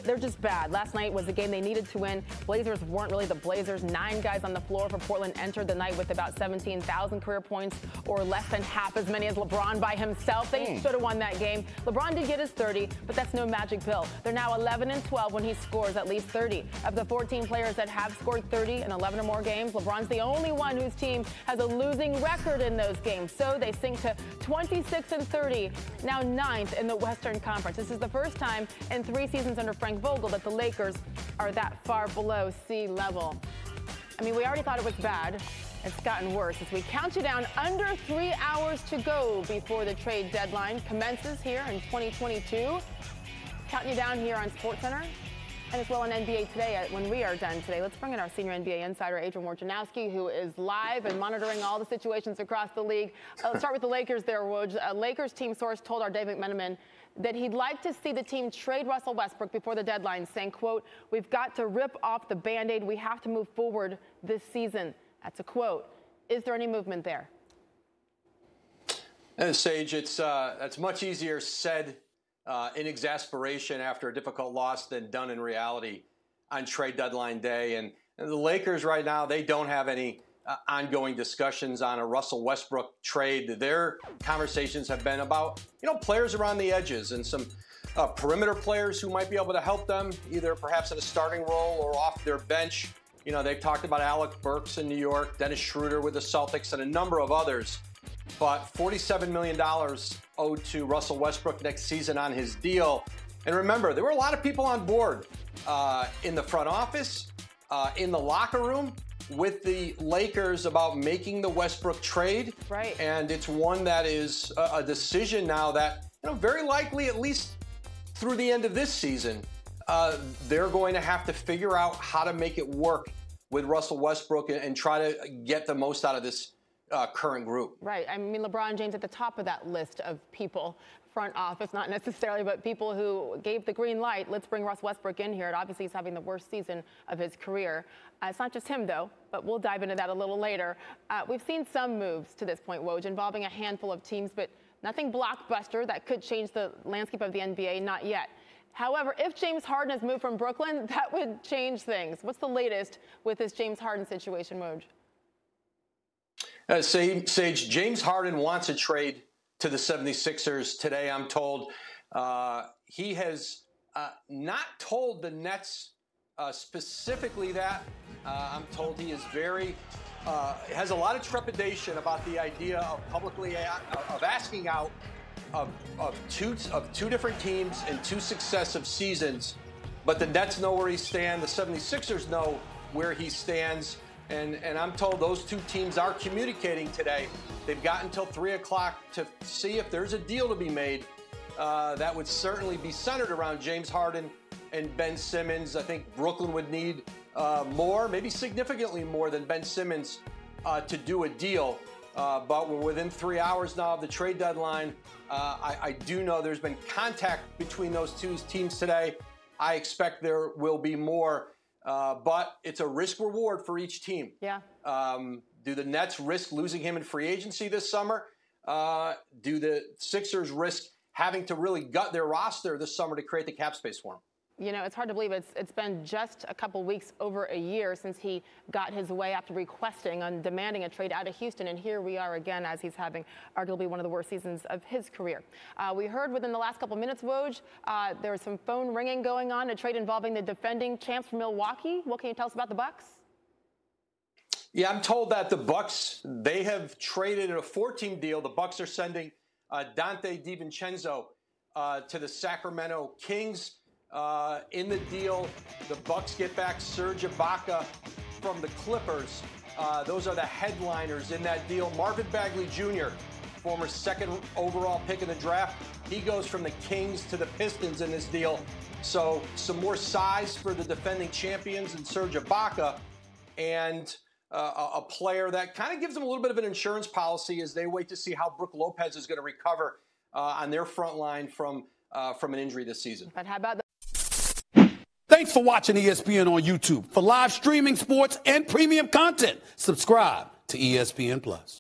They're just bad. Last night was the game they needed to win. Blazers weren't really the Blazers. 9 guys on the floor for Portland entered the night with about 17,000 career points, or less than half as many as LeBron by himself. They should have won that game. LeBron did get his 30, but that's no magic pill. They're now 11-12 when he scores at least 30. Of the 14 players that have scored 30 in 11 or more games, LeBron's the only one whose team has a losing record in those games. So they sink to 26-30, now 9th in the Western Conference. This is the first time in 3 seasons under Frank Vogel that the Lakers are that far below sea level. I mean, we already thought it was bad. It's gotten worse as we count you down under 3 hours to go before the trade deadline commences here in 2022. Counting you down here on SportsCenter and as well on NBA Today when we are done today. Let's bring in our senior NBA insider, Adrian Wojnarowski, who is live and monitoring all the situations across the league. Let's start with the Lakers there, Woj. A Lakers team source told our Dave McMenamin that he'd like to see the team trade Russell Westbrook before the deadline, saying, quote, "We've got to rip off the Band-Aid. We have to move forward this season." That's a quote. Is there any movement there? And Sage, it's much easier said in exasperation after a difficult loss than done in reality on trade deadline day. And the Lakers right now, they don't have any ongoing discussions on a Russell Westbrook trade. Their conversations have been about, players around the edges and some perimeter players who might be able to help them, either perhaps in a starting role or off their bench. They've talked about Alec Burks in New York, Dennis Schroeder with the Celtics, and a number of others. But $47 million owed to Russell Westbrook next season on his deal. And remember, there were a lot of people on board in the front office, in the locker room, with the Lakers about making the Westbrook trade. Right. And it's one that is a decision now that, very likely, at least through the end of this season, they're going to have to figure out how to make it work with Russell Westbrook and try to get the most out of this current group. Right. I mean, LeBron James at the top of that list of people, front office, not necessarily, but people who gave the green light. Let's bring Russ Westbrook in here. And obviously, he's having the worst season of his career. It's not just him, though, but we'll dive into that a little later. We've seen some moves to this point, Woj, involving a handful of teams, but nothing blockbuster that could change the landscape of the NBA, not yet. However, if James Harden has moved from Brooklyn, that would change things. What's the latest with this James Harden situation, Woj? Sage, James Harden wants a trade to the 76ers today, I'm told. He has not told the Nets specifically that. I'm told he is has a lot of trepidation about the idea of publicly of asking out of two different teams in 2 successive seasons. But the Nets know where he stands. The 76ers know where he stands. And I'm told those 2 teams are communicating today. They've got until 3 o'clock to see if there's a deal to be made that would certainly be centered around James Harden and Ben Simmons. I think Brooklyn would need more, maybe significantly more than Ben Simmons to do a deal. But we're within 3 hours now of the trade deadline. I do know there's been contact between those 2 teams today. I expect there will be more. But it's a risk-reward for each team. Yeah. Do the Nets risk losing him in free agency this summer? Do the Sixers risk having to really gut their roster this summer to create the cap space for him? It's hard to believe it's been just a couple weeks, over a year, since he got his way after requesting and demanding a trade out of Houston. And here we are again as he's having arguably one of the worst seasons of his career. We heard within the last couple minutes, Woj, there was some phone ringing going on, a trade involving the defending champs from Milwaukee. What can you tell us about the Bucks? Yeah, I'm told that the Bucks, they have traded in a 4-team deal. The Bucks are sending Dante DiVincenzo to the Sacramento Kings. In the deal, the Bucks get back Serge Ibaka from the Clippers. Those are the headliners in that deal. Marvin Bagley Jr., former 2nd overall pick in the draft, he goes from the Kings to the Pistons in this deal. So some more size for the defending champions in Serge Ibaka, and a player that kind of gives them a little bit of an insurance policy as they wait to see how Brook Lopez is going to recover on their front line from an injury this season. But how about the Thanks for watching ESPN on YouTube. For live streaming, sports, and premium content, subscribe to ESPN+.